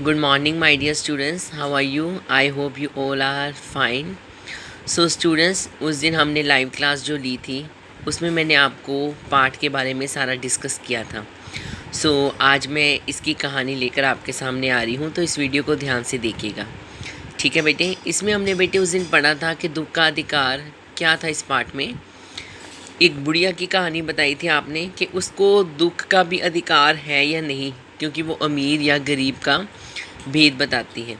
Good morning, my dear students. How are you? I hope you all are fine. So students, उस दिन हमने live class जो ली थी उसमें मैंने आपको पाठ के बारे में सारा डिस्कस किया था। आज मैं इसकी कहानी लेकर आपके सामने आ रही हूँ, तो इस वीडियो को ध्यान से देखिएगा। ठीक है बेटे। इसमें हमने बेटे उस दिन पढ़ा था कि दुख का अधिकार क्या था। इस पाठ में एक बुढ़िया की कहानी बताई थी आपने कि उसको दुख का भी अधिकार है या नहीं, क्योंकि वो अमीर या गरीब का भेद बताती है।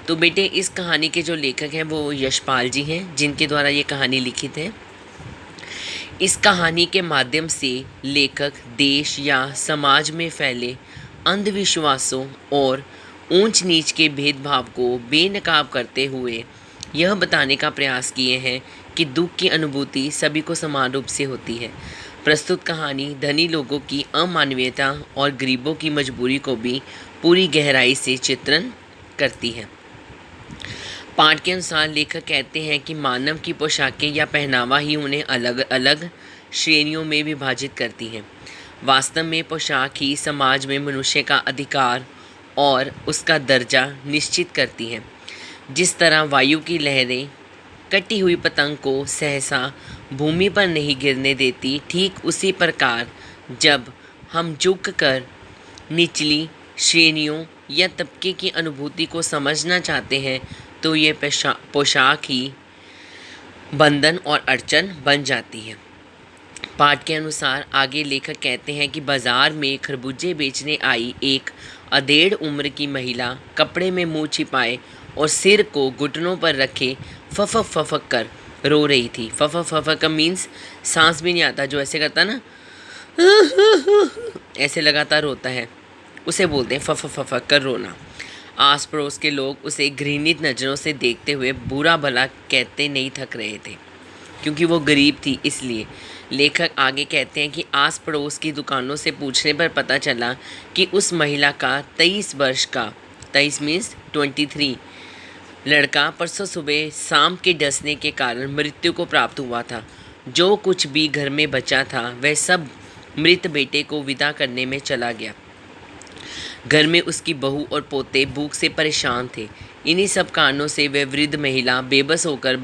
तो बेटे इस कहानी के जो लेखक हैं वो यशपाल जी हैं, जिनके द्वारा ये कहानी लिखित है। इस कहानी के माध्यम से लेखक देश या समाज में फैले अंधविश्वासों और ऊंच नीच के भेदभाव को बेनकाब करते हुए यह बताने का प्रयास किए हैं कि दुख की अनुभूति सभी को समान रूप से होती है। प्रस्तुत कहानी धनी लोगों की अमानवीयता और गरीबों की मजबूरी को भी पूरी गहराई से चित्रण करती है। पाठ के अनुसार लेखक कहते हैं कि मानव की पोशाकें या पहनावा ही उन्हें अलग अलग श्रेणियों में विभाजित करती हैं। वास्तव में पोशाक ही समाज में मनुष्य का अधिकार और उसका दर्जा निश्चित करती है। जिस तरह वायु की लहरें कटी हुई पतंग को सहसा भूमि पर नहीं गिरने देती, ठीक उसी प्रकार जब हम झुक कर निचली श्रेणियों या तबके की अनुभूति को समझना चाहते हैं तो ये पोशाक ही बंधन और अड़चन बन जाती है। पाठ के अनुसार आगे लेखक कहते हैं कि बाजार में खरबूजे बेचने आई एक अधेड़ उम्र की महिला कपड़े में मुंह छिपाए और सिर को घुटनों पर रखे फफक फफक कर रो रही थी। फफक फफक का मीन्स सांस भी नहीं आता, जो ऐसे करता ना, ऐसे लगातार रोता है, उसे बोलते हैं फफक फफक कर रोना। आस पड़ोस के लोग उसे घृणित नज़रों से देखते हुए बुरा भला कहते नहीं थक रहे थे, क्योंकि वो गरीब थी। इसलिए लेखक आगे कहते हैं कि आस पड़ोस की दुकानों से पूछने पर पता चला कि उस महिला का 23 वर्ष का, 23 मीन्स 23, लड़का परसों सुबह शाम के डसने के कारण मृत्यु को प्राप्त हुआ था। जो कुछ भी घर में बचा था वह सब मृत बेटे को विदा करने में चला गया। घर में उसकी बहू और पोते भूख से परेशान थे। इन्हीं सब कारणों से वह वृद्ध महिला बेबस होकर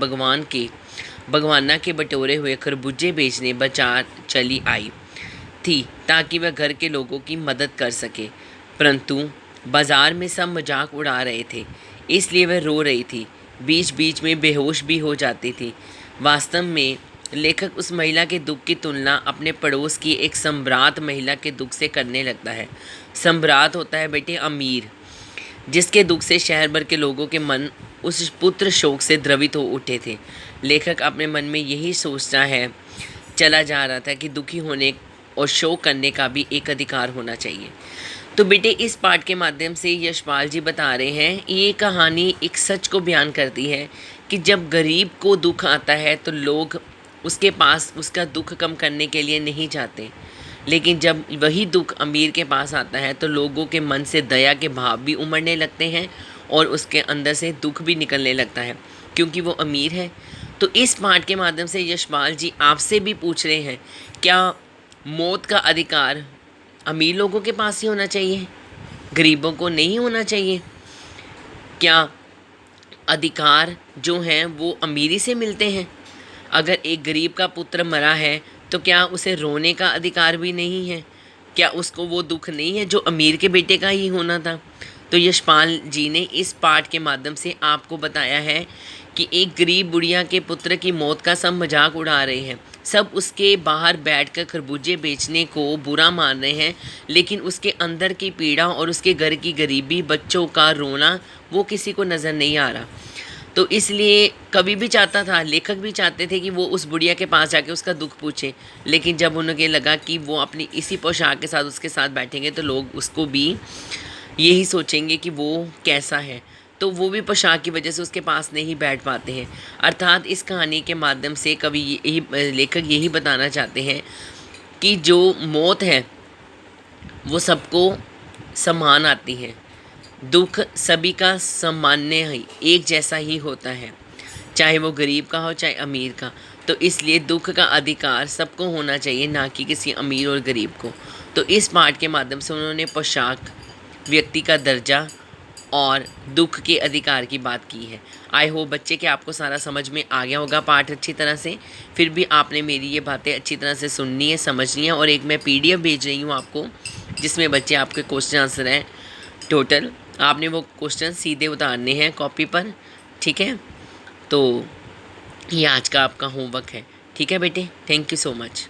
भगवाना के बटोरे हुए खरबूजे बेचने बाजार चली आई थी, ताकि वह घर के लोगों की मदद कर सके। परंतु बाजार में सब मजाक उड़ा रहे थे, इसलिए वह रो रही थी, बीच बीच में बेहोश भी हो जाती थी। वास्तव में लेखक उस महिला के दुख की तुलना अपने पड़ोस की एक सम्राट महिला के दुख से करने लगता है। सम्राट होता है बेटे अमीर, जिसके दुख से शहर भर के लोगों के मन उस पुत्र शोक से द्रवित हो उठे थे। लेखक अपने मन में यही सोचता है चला जा रहा था कि दुखी होने और शोक करने का भी एक अधिकार होना चाहिए। तो बेटे इस पाठ के माध्यम से यशपाल जी बता रहे हैं, ये कहानी एक सच को बयान करती है कि जब गरीब को दुख आता है तो लोग उसके पास उसका दुख कम करने के लिए नहीं जाते, लेकिन जब वही दुख अमीर के पास आता है तो लोगों के मन से दया के भाव भी उमड़ने लगते हैं और उसके अंदर से दुख भी निकलने लगता है, क्योंकि वो अमीर है। तो इस पाठ के माध्यम से यशपाल जी आपसे भी पूछ रहे हैं, क्या मौत का अधिकार अमीर लोगों के पास ही होना चाहिए, गरीबों को नहीं होना चाहिए? क्या अधिकार जो हैं वो अमीरी से मिलते हैं? अगर एक गरीब का पुत्र मरा है तो क्या उसे रोने का अधिकार भी नहीं है? क्या उसको वो दुख नहीं है जो अमीर के बेटे का ही होना था? तो यशपाल जी ने इस पाठ के माध्यम से आपको बताया है कि एक गरीब बुढ़िया के पुत्र की मौत का सब मजाक उड़ा रहे हैं, सब उसके बाहर बैठकर खरबूजे बेचने को बुरा मान रहे हैं, लेकिन उसके अंदर की पीड़ा और उसके घर की गरीबी, बच्चों का रोना, वो किसी को नज़र नहीं आ रहा। तो इसलिए कभी भी चाहता था, लेखक भी चाहते थे कि वो उस बुढ़िया के पास जाके उसका दुख पूछे, लेकिन जब उन्हें लगा कि वो अपनी इसी पोशाक के साथ उसके साथ बैठेंगे तो लोग उसको भी यही सोचेंगे कि वो कैसा है, तो वो भी पोशाक की वजह से उसके पास नहीं बैठ पाते हैं। अर्थात इस कहानी के माध्यम से लेखक यही बताना चाहते हैं कि जो मौत है वो सबको समान आती है, दुख सभी का सामान्य ही एक जैसा ही होता है, चाहे वो गरीब का हो चाहे अमीर का। तो इसलिए दुख का अधिकार सबको होना चाहिए, ना कि किसी अमीर और गरीब को। तो इस पाठ के माध्यम से उन्होंने पोशाक व्यक्ति का दर्जा और दुख के अधिकार की बात की है। आई होप बच्चे कि आपको सारा समझ में आ गया होगा पाठ अच्छी तरह से। फिर भी आपने मेरी ये बातें अच्छी तरह से सुननी है, समझनी है, और एक मैं PDF भेज रही हूँ आपको, जिसमें बच्चे आपके क्वेश्चन आंसर हैं टोटल। आपने वो क्वेश्चन सीधे उतारने हैं कॉपी पर, ठीक है। तो ये आज का आपका होमवर्क है, ठीक है बेटे। Thank you so much.